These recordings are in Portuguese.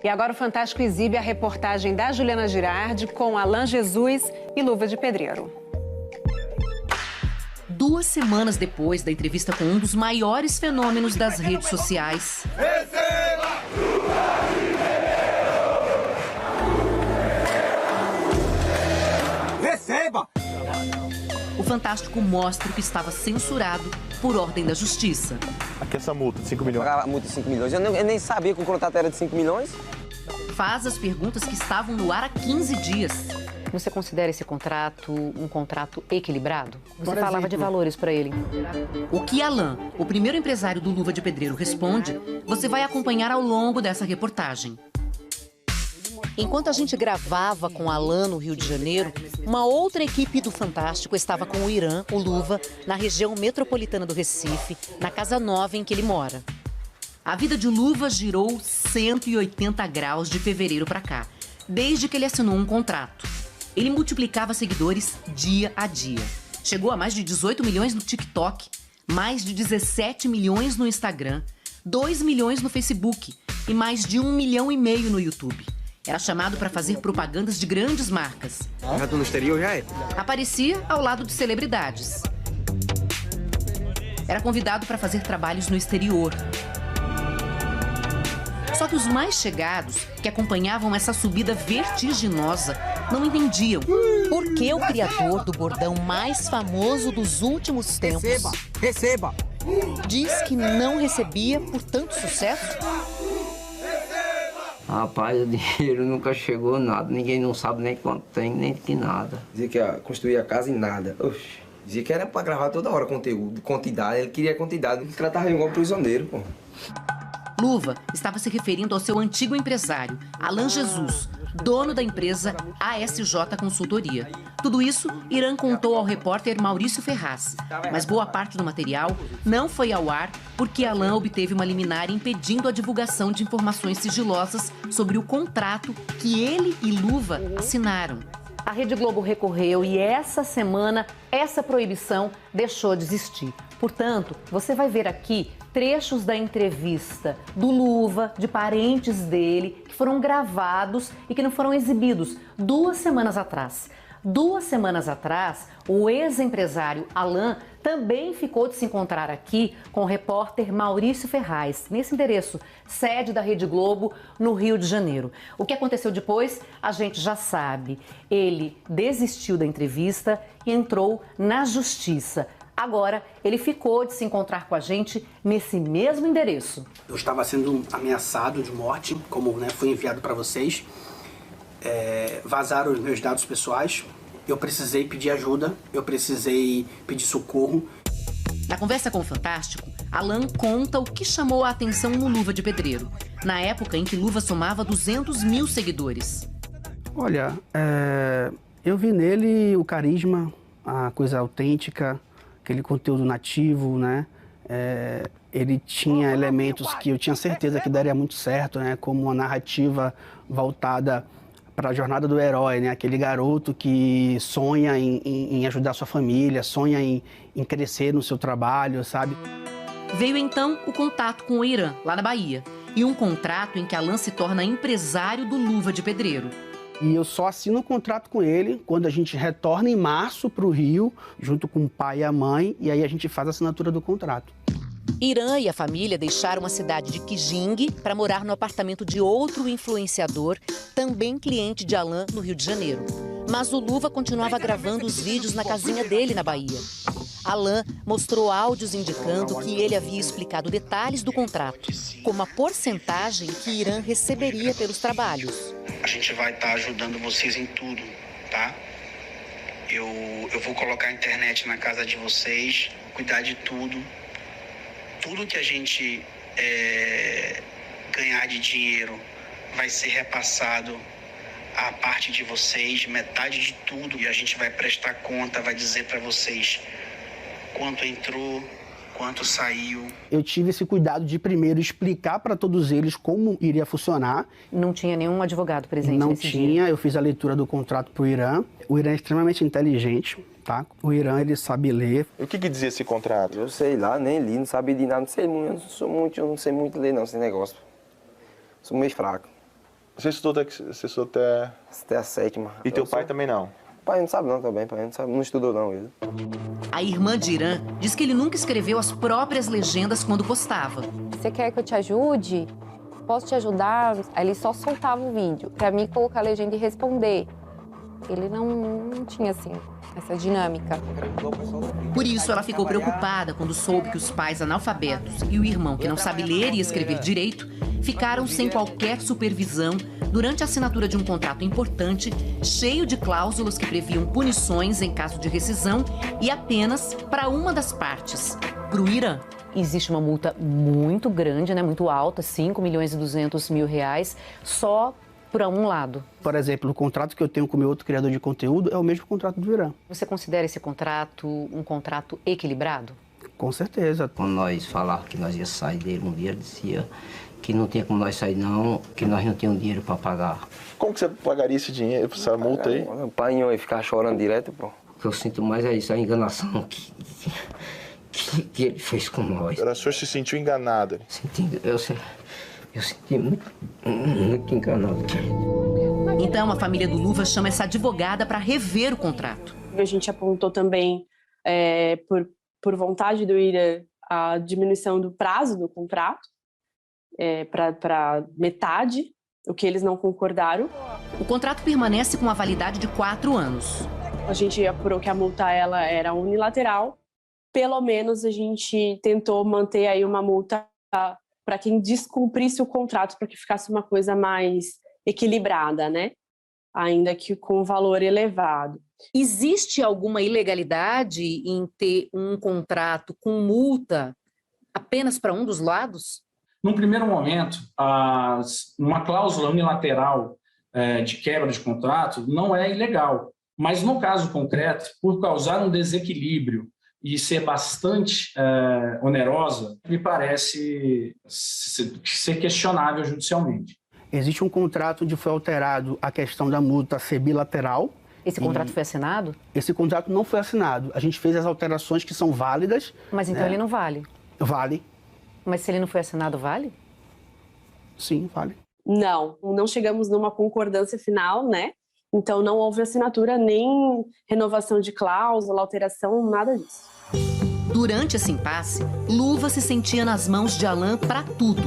E agora o Fantástico exibe a reportagem da Juliana Girardi com Alan Jesus e Luva de Pedreiro. 2 semanas depois da entrevista com um dos maiores fenômenos das redes sociais... Receba! O Fantástico mostra o que estava censurado por ordem da Justiça. Aqui essa multa de 5 milhões. Pagar a multa de 5 milhões. Eu nem sabia que o contrato era de 5 milhões. Faz as perguntas que estavam no ar há 15 dias. Você considera esse contrato um contrato equilibrado? Você falava exemplo, de valores para ele. O que Alan, o primeiro empresário do Luva de Pedreiro, responde, você vai acompanhar ao longo dessa reportagem. Enquanto a gente gravava com Alan no Rio de Janeiro, uma outra equipe do Fantástico estava com o Irã, o Luva, na região metropolitana do Recife, na casa nova em que ele mora. A vida de Luva girou 180 graus de fevereiro para cá, desde que ele assinou um contrato. Ele multiplicava seguidores dia a dia. Chegou a mais de 18 milhões no TikTok, mais de 17 milhões no Instagram, 2 milhões no Facebook e mais de 1,5 milhão no YouTube. Era chamado para fazer propagandas de grandes marcas. Já tô no exterior, já é? Aparecia ao lado de celebridades. Era convidado para fazer trabalhos no exterior. Só que os mais chegados, que acompanhavam essa subida vertiginosa, não entendiam por que o criador do bordão mais famoso dos últimos tempos Receba! diz que não recebia por tanto sucesso. Rapaz, o dinheiro nunca chegou nada, ninguém não sabe nem quanto tem, nem que nada. Dizia que ia construir a casa em nada. Oxi. Dizia que era pra gravar toda hora conteúdo, quantidade, ele queria quantidade, ele tratava igual um prisioneiro, pô. Luva estava se referindo ao seu antigo empresário, Alan Jesus, dono da empresa ASJ Consultoria. Tudo isso, Irã contou ao repórter Maurício Ferraz. Mas boa parte do material não foi ao ar porque Alan obteve uma liminar impedindo a divulgação de informações sigilosas sobre o contrato que ele e Luva assinaram. A Rede Globo recorreu e essa semana essa proibição deixou de existir. Portanto, você vai ver aqui trechos da entrevista do Luva, de parentes dele, que foram gravados e que não foram exibidos 2 semanas atrás. 2 semanas atrás, o ex-empresário Alan também ficou de se encontrar aqui com o repórter Maurício Ferraz, nesse endereço, sede da Rede Globo, no Rio de Janeiro. O que aconteceu depois, a gente já sabe. Ele desistiu da entrevista e entrou na justiça. Agora, ele ficou de se encontrar com a gente nesse mesmo endereço. Eu estava sendo ameaçado de morte, como foi enviado para vocês. Vazaram os meus dados pessoais. Eu precisei pedir ajuda, eu precisei pedir socorro. Na conversa com o Fantástico, Alan conta o que chamou a atenção no Luva de Pedreiro, na época em que Luva somava 200 mil seguidores. Olha, eu vi nele o carisma, a coisa autêntica, aquele conteúdo nativo, né? Ele tinha elementos que eu tinha certeza que daria muito certo, né? Como uma narrativa voltada para a jornada do herói, né? Aquele garoto que sonha em ajudar sua família, sonha em crescer no seu trabalho, sabe? Veio então o contato com o Irã, lá na Bahia, e um contrato em que Alan se torna empresário do Luva de Pedreiro. E eu só assino um contrato com ele quando a gente retorna em março para o Rio, junto com o pai e a mãe, e aí a gente faz a assinatura do contrato. Irã e a família deixaram a cidade de Quijingue para morar no apartamento de outro influenciador, também cliente de Alan, no Rio de Janeiro. Mas o Luva continuava gravando os vídeos na casinha dele, na Bahia. Alan mostrou áudios indicando que ele havia explicado detalhes do contrato, como a porcentagem que Irã receberia pelos trabalhos. A gente vai estar ajudando vocês em tudo, tá? Eu vou colocar a internet na casa de vocês, cuidar de tudo. Tudo que a gente ganhar de dinheiro vai ser repassado à parte de vocês, metade de tudo. E a gente vai prestar conta, vai dizer para vocês quanto entrou, quanto saiu. Eu tive esse cuidado de primeiro explicar para todos eles como iria funcionar. Não tinha nenhum advogado presente nesse dia? Não tinha, eu fiz a leitura do contrato para o Irã. O Irã é extremamente inteligente, tá? O Irã, ele sabe ler. E o que dizia esse contrato? Eu sei lá, nem li, não sabia de nada, eu não sei muito ler não, esse negócio. Sou meio fraco. Você estudou até... Até a 7ª. E teu pai também não? Pai não sabe não também, pai não sabe, não estudou não ele. A irmã de Irã diz que ele nunca escreveu as próprias legendas quando postava. Você quer que eu te ajude? Posso te ajudar? Aí ele só soltava o vídeo pra mim colocar a legenda e responder. Ele não tinha, assim, essa dinâmica. Por isso, ela ficou preocupada quando soube que os pais analfabetos e o irmão, que não sabe ler e escrever direito, ficaram sem qualquer supervisão durante a assinatura de um contrato importante, cheio de cláusulas que previam punições em caso de rescisão e apenas para uma das partes, para o Irã. Existe uma multa muito grande, né, muito alta, 5.200.000 reais, só para um lado. Por exemplo, o contrato que eu tenho com o meu outro criador de conteúdo é o mesmo contrato do Irã. Você considera esse contrato um contrato equilibrado? Com certeza. Quando nós falávamos que nós ia sair dele um dia, ele dizia que não tinha como nós sair não, que nós não tínhamos dinheiro para pagar. Como que você pagaria esse dinheiro, essa multa aí? O pai ia ficar chorando direto, pô. O que eu sinto mais é isso, a enganação que ele fez com nós. O senhor se sentiu enganado? Eu senti muito enganado. Então, a família do Luva chama essa advogada para rever o contrato. A gente apontou também, por vontade do Irã, a diminuição do prazo do contrato para metade, o que eles não concordaram. O contrato permanece com a validade de 4 anos. A gente apurou que a multa ela era unilateral. Pelo menos a gente tentou manter aí uma multa para quem descumprisse o contrato, para que ficasse uma coisa mais equilibrada, né? Ainda que com valor elevado. Existe alguma ilegalidade em ter um contrato com multa apenas para um dos lados? Num primeiro momento, uma cláusula unilateral de quebra de contrato não é ilegal, mas no caso concreto, por causar um desequilíbrio e ser bastante onerosa, me parece ser questionável judicialmente. Existe um contrato onde foi alterado a questão da multa ser bilateral. Esse contrato foi assinado? Esse contrato não foi assinado. A gente fez as alterações que são válidas. Mas então ele não vale? Vale. Mas se ele não foi assinado, vale? Sim, vale. Não chegamos numa concordância final, né? Então não houve assinatura, nem renovação de cláusula, alteração, nada disso. Durante esse impasse, Luva se sentia nas mãos de Alan para tudo.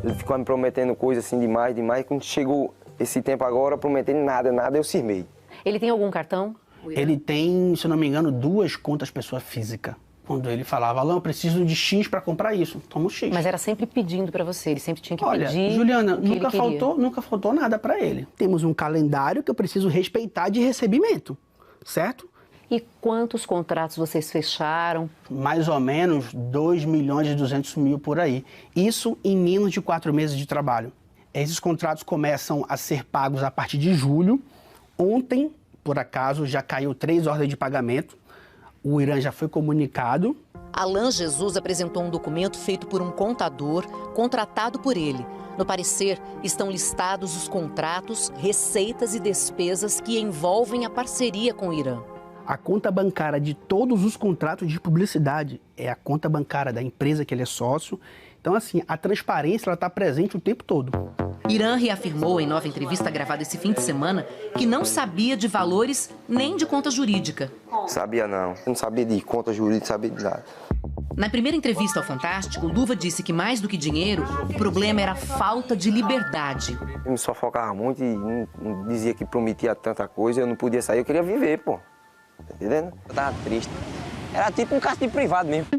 Ele ficou me prometendo coisas assim demais. Quando chegou esse tempo agora, prometendo nada, eu cismei. Ele tem algum cartão? Ele tem, se eu não me engano, 2 contas pessoa física. Quando ele falava, Alan, eu preciso de X para comprar isso, toma o X. Mas era sempre pedindo para você, ele sempre tinha que pedir. Olha, Juliana, nunca faltou nada para ele. Temos um calendário que eu preciso respeitar de recebimento, certo? E quantos contratos vocês fecharam? Mais ou menos 2.200.000 por aí. Isso em menos de 4 meses de trabalho. Esses contratos começam a ser pagos a partir de julho. Ontem, por acaso, já caiu 3 ordens de pagamento. O Irã já foi comunicado. Alan Jesus apresentou um documento feito por um contador contratado por ele. No parecer, estão listados os contratos, receitas e despesas que envolvem a parceria com o Irã. A conta bancária de todos os contratos de publicidade é a conta bancária da empresa que ele é sócio. Então, assim, a transparência está presente o tempo todo. Irã reafirmou em nova entrevista gravada esse fim de semana que não sabia de valores nem de conta jurídica. Sabia não. Não sabia de conta jurídica, sabia de nada. Na primeira entrevista ao Fantástico, Luva disse que mais do que dinheiro, o problema era a falta de liberdade. Eu me sufocava muito e não dizia que prometia tanta coisa, eu não podia sair, eu queria viver, pô. Tá entendendo? Eu tava triste. Era tipo um castigo privado mesmo.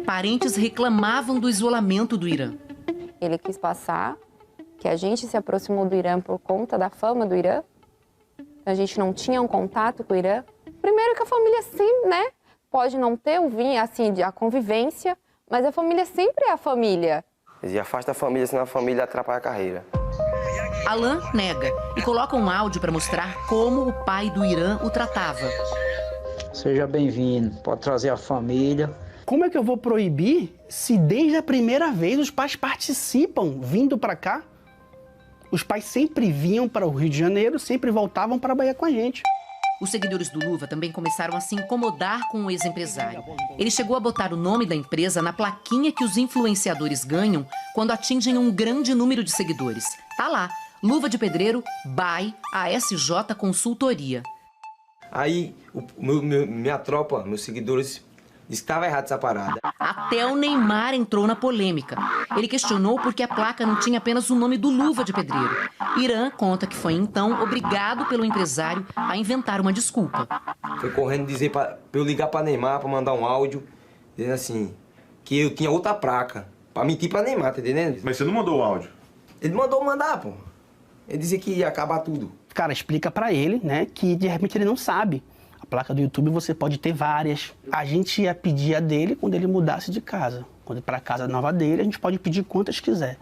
Parentes reclamavam do isolamento do Irã. Ele quis passar que a gente se aproximou do Irã por conta da fama do Irã. A gente não tinha um contato com o Irã. Primeiro que a família sempre, né? Pode não ter a convivência, mas a família sempre é a família. E afasta a família, senão a família atrapalha a carreira. Alan nega e coloca um áudio para mostrar como o pai do Irã o tratava. Seja bem-vindo, pode trazer a família. Como é que eu vou proibir se desde a primeira vez os pais participam vindo para cá? Os pais sempre vinham para o Rio de Janeiro, sempre voltavam para a Bahia com a gente. Os seguidores do Luva também começaram a se incomodar com o ex-empresário. Ele chegou a botar o nome da empresa na plaquinha que os influenciadores ganham quando atingem um grande número de seguidores. Tá lá, Luva de Pedreiro by ASJ Consultoria. Aí, minha tropa, meus seguidores, disse que estava errado essa parada. Até o Neymar entrou na polêmica. Ele questionou por que a placa não tinha apenas o nome do Luva de Pedreiro. Irã conta que foi, então, obrigado pelo empresário a inventar uma desculpa. Foi correndo dizer pra eu ligar pra Neymar, pra mandar um áudio, dizendo assim, que eu tinha outra placa. Pra mentir pra Neymar, tá entendendo? Mas você não mandou o áudio? Ele mandou mandar, pô. Ele dizia que ia acabar tudo. Cara, explica pra ele, né, que de repente ele não sabe. A placa do YouTube você pode ter várias. A gente ia pedir a dele quando ele mudasse de casa. Quando ir pra casa nova dele, a gente pode pedir quantas quiser.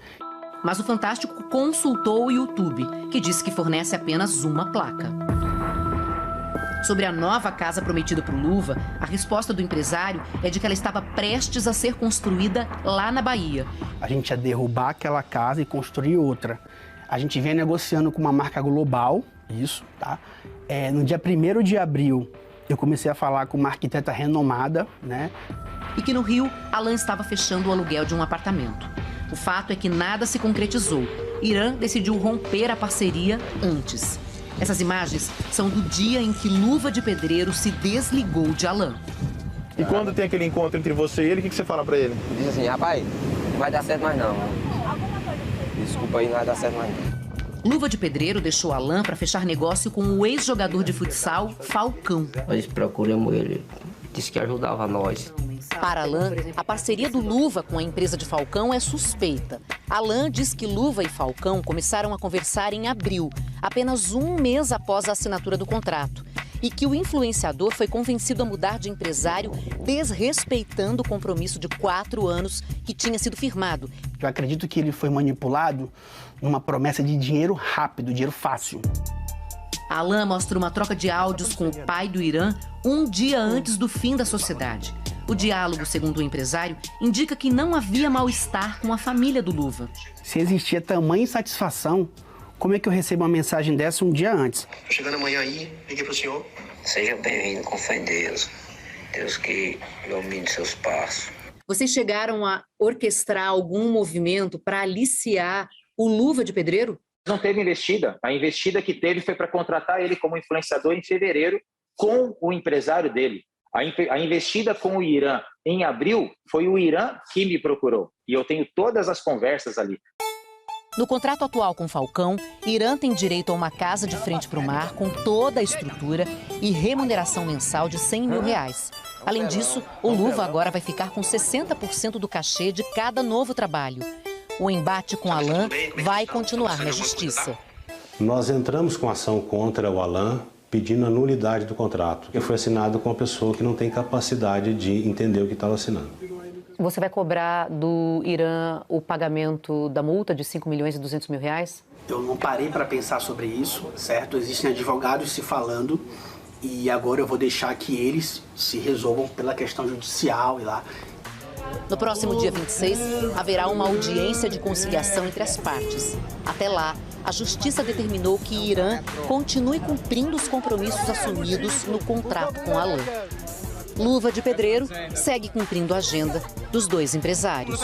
Mas o Fantástico consultou o YouTube, que disse que fornece apenas uma placa. Sobre a nova casa prometida para o Luva, a resposta do empresário é de que ela estava prestes a ser construída lá na Bahia. A gente ia derrubar aquela casa e construir outra. A gente vem negociando com uma marca global, isso, tá? No dia 1º de abril, eu comecei a falar com uma arquiteta renomada, né? E que no Rio, Alan estava fechando o aluguel de um apartamento. O fato é que nada se concretizou. Irã decidiu romper a parceria antes. Essas imagens são do dia em que Luva de Pedreiro se desligou de Alan. E quando tem aquele encontro entre você e ele, o que você fala pra ele? Diz assim, rapaz, não vai dar certo mais não. Desculpa aí, não vai dar certo mais não. Luva de Pedreiro deixou Alan para fechar negócio com o ex-jogador de futsal, Falcão. Nós procuramos ele, disse que ajudava nós. Para Alan, a parceria do Luva com a empresa de Falcão é suspeita. Alan diz que Luva e Falcão começaram a conversar em abril, apenas um mês após a assinatura do contrato. E que o influenciador foi convencido a mudar de empresário, desrespeitando o compromisso de 4 anos que tinha sido firmado. Eu acredito que ele foi manipulado numa promessa de dinheiro rápido, dinheiro fácil. Alan mostra uma troca de áudios com o pai do Irã um dia antes do fim da sociedade. O diálogo, segundo o empresário, indica que não havia mal-estar com a família do Luva. Se existia tamanha insatisfação, como é que eu recebo uma mensagem dessa um dia antes? Chegando amanhã aí, liguei pro senhor. Seja bem-vindo, com fé em Deus. Deus que ilumine seus passos. Vocês chegaram a orquestrar algum movimento para aliciar o Luva de Pedreiro? Não teve investida. A investida que teve foi para contratar ele como influenciador em fevereiro com o empresário dele. A investida com o Irã em abril foi o Irã que me procurou. E eu tenho todas as conversas ali. No contrato atual com Falcão, Irã tem direito a uma casa de frente para o mar com toda a estrutura e remuneração mensal de R$100 mil. Além disso, o Luva agora vai ficar com 60% do cachê de cada novo trabalho. O embate com Alan vai continuar na justiça. Nós entramos com ação contra o Alan, pedindo a nulidade do contrato, que foi assinado com uma pessoa que não tem capacidade de entender o que estava assinando. Você vai cobrar do Irã o pagamento da multa de R$5 milhões e 200 mil? Eu não parei para pensar sobre isso, certo? Existem advogados se falando e agora eu vou deixar que eles se resolvam pela questão judicial e lá. No próximo dia 26, haverá uma audiência de conciliação entre as partes. Até lá, a Justiça determinou que Irã continue cumprindo os compromissos assumidos no contrato com Alan. Luva de Pedreiro segue cumprindo a agenda dos dois empresários.